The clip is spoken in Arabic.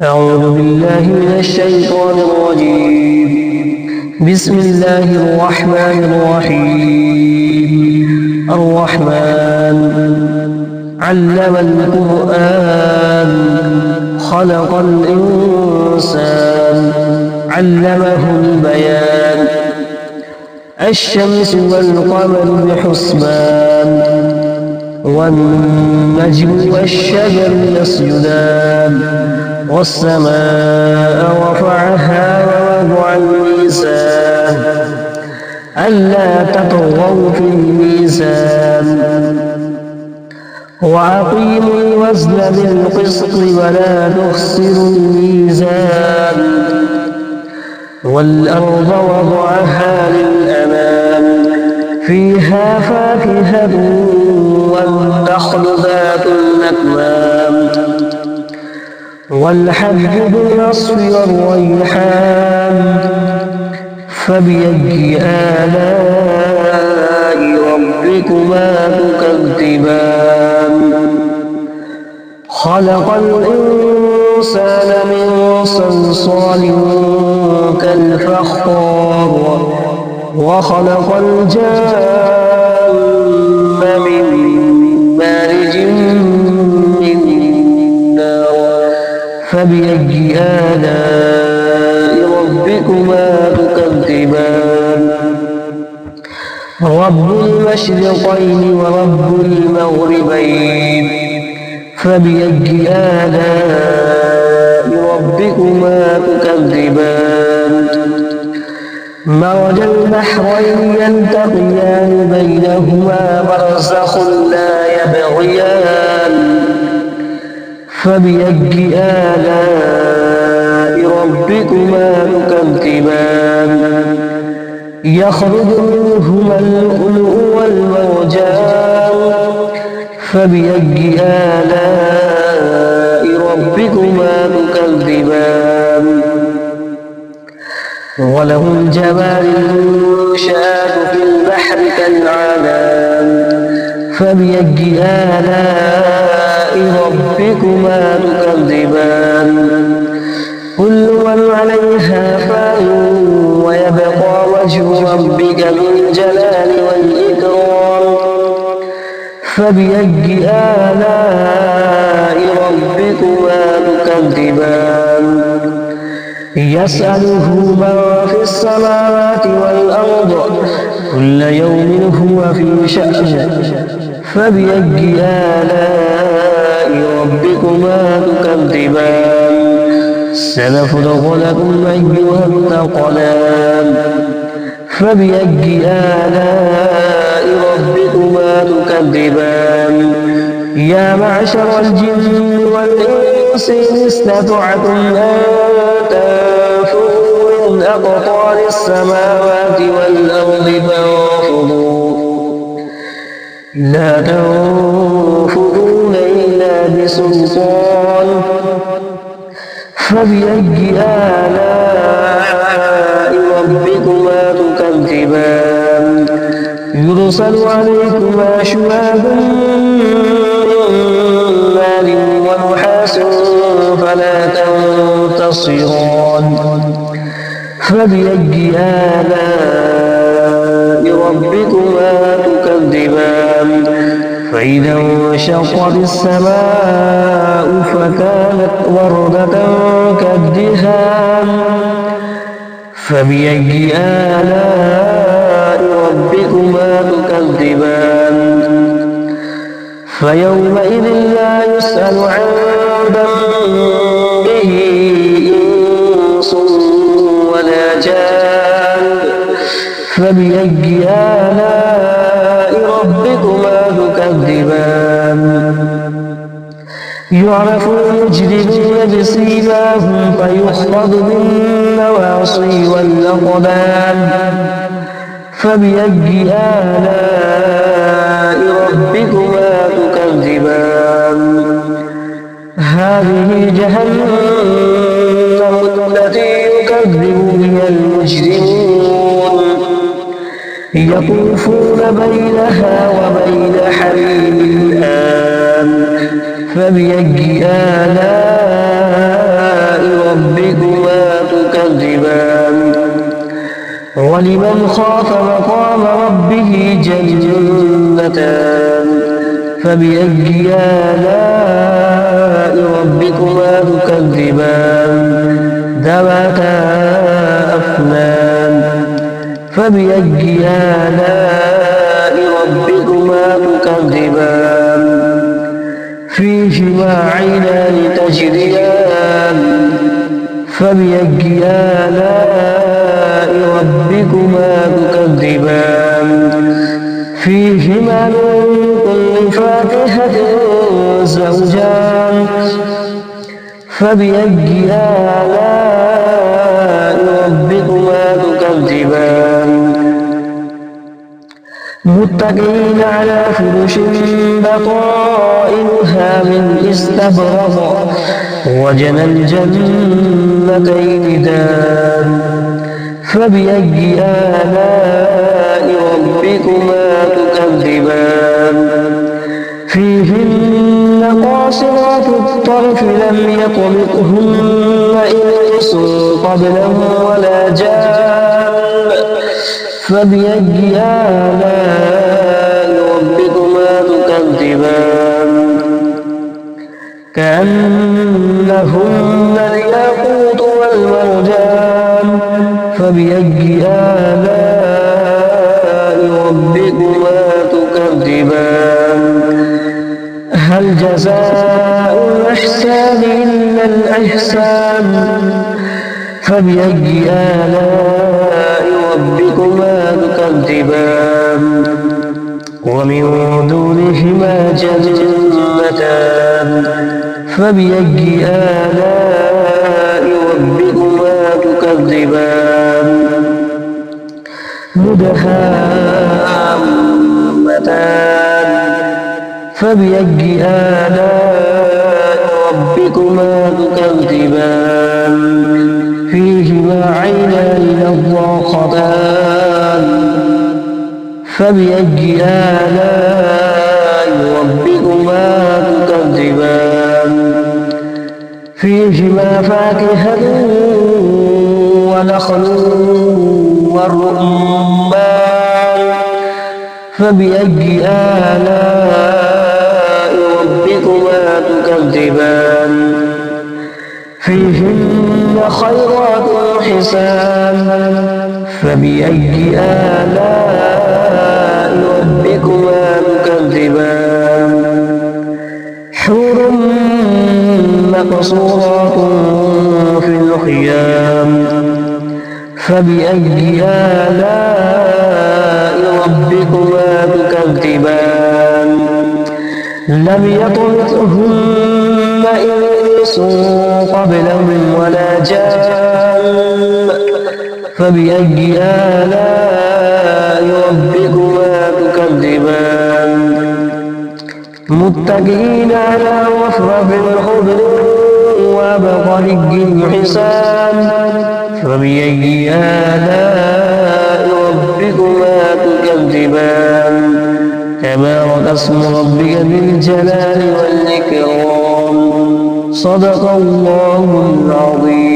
أعوذ بالله من الشيطان الرجيم. بسم الله الرحمن الرحيم. الرحمن علم القرآن خلق الإنسان علمه البيان. الشمس والقمر بحسبان والنجم والشجر يسجدان والسماء رفعها ووضع الميزان ألا تطغوا في الميزان وأقيموا الوزن بالقسط ولا تخسروا الميزان والأرض وضعها للأنام فيها فاكهة والنخل ذات الأكمام والحب بالعصف والريحان فبأي آلاء ربكما تكذبان. خلق الإنسان من صلصال كالفخار وخلق الجان من مارج من نار فبأي آلاء ربكما تكذبان. رب المشرقين ورب المغربين فبأي آلاء ربكما تكذبان. مرج البحرين يلتقيان بينهما برزخ لا يبغيان فبأي آلاء ربكما تكذبان. يخرج منهما اللؤلؤ والمرجان فبأي آلاء ربكما تكذبان. وله الجوار المنشآت في البحر كالأعلام فبأي آلاء ربكما تكذبان. كل من عليها فان ويبقى وجه ربك ذو الجلال والإكرام فبأي آلاء ربكما تكذبان. يسأله من في السماوات والأرض كل يوم هو في شأن فبأي آلاء ربكما تكذبان. سنفرغ لكم أيها الثقلان فبأي آلاء ربكما تكذبان. يا معشر الجن والإنس إن استطعتم أن تنفذوا من أقطار السماوات والأرض فانفذوا لا تنفذون إلا بسلطان فبأي آلاء ربكما تكذبان. يرسل عليكما شواظ من نار ونحاس فلا تنتصران فبأي آلاء ربكما تكذبان. فإذا انشقت السماء فكانت وردة كالدهان فبأي آلاء ربكما تكذبان. فيومئذ لا يسأل عن ذنبه إنس ولا جان فبأي آلاء ربكما تكذبان. يعرف المجرمون بسيماهم فيخرج بالنواصي والأقدام فبأي آلاء ربكما تكذبان. هذه جهنم التي يكذب بها المجرمون يطوفون بينها وبين حميم آن فبأي آلاء ولمن خاف مقام ربه جنتان فبأي آلاء ربكما تكذبان ذواتا أفنان فبأي آلاء ربكما تكذبان فيهما عينان تجريان فبأي آلاء ربكما تكذبان فيهما من كل فاكهة زوجان فبأي آلاء ربكما تكذبان متكئين على فرش بطائنها من استبرق وجنى الجنتين دان فبأي آلاء ربكما تكذبان فيهن قاصرات الطرف لم يطمثهن إنس قبلهم ولا جان فبأي آلاء ربكما تكذبان كأنهن الياقوت والمرجان فبأي آلاء ربكما تكذبان هل جزاء الإحسان إلا الإحسان فبأي آلاء ربكما تكذبان ومن دونهما جنتان فبأي آلاء ربكما تكذبان مدهامتان فبأي آلاء ربكما تكذبان فيهما عينان نضاختان فبأي آلاء ربكما تكذبان فيهما فاكهة ونخل والرمان فبأي آلاء ربكما تكذبان فيهن خيرات حسان فبأي آلاء ربكما تكذبان حور مقصورات في الخيام فبأي آلاء ربكما تكذبان لم يطمثهن إنس قبلهم ولا جان فبأي آلاء ربكما تكذبان متكئين على رفرف خضر وأبقري حسان فبأي آلاء ربكما تكذبان تبارك اسم ربك ذي الجلال والإكرام صدق الله العظيم.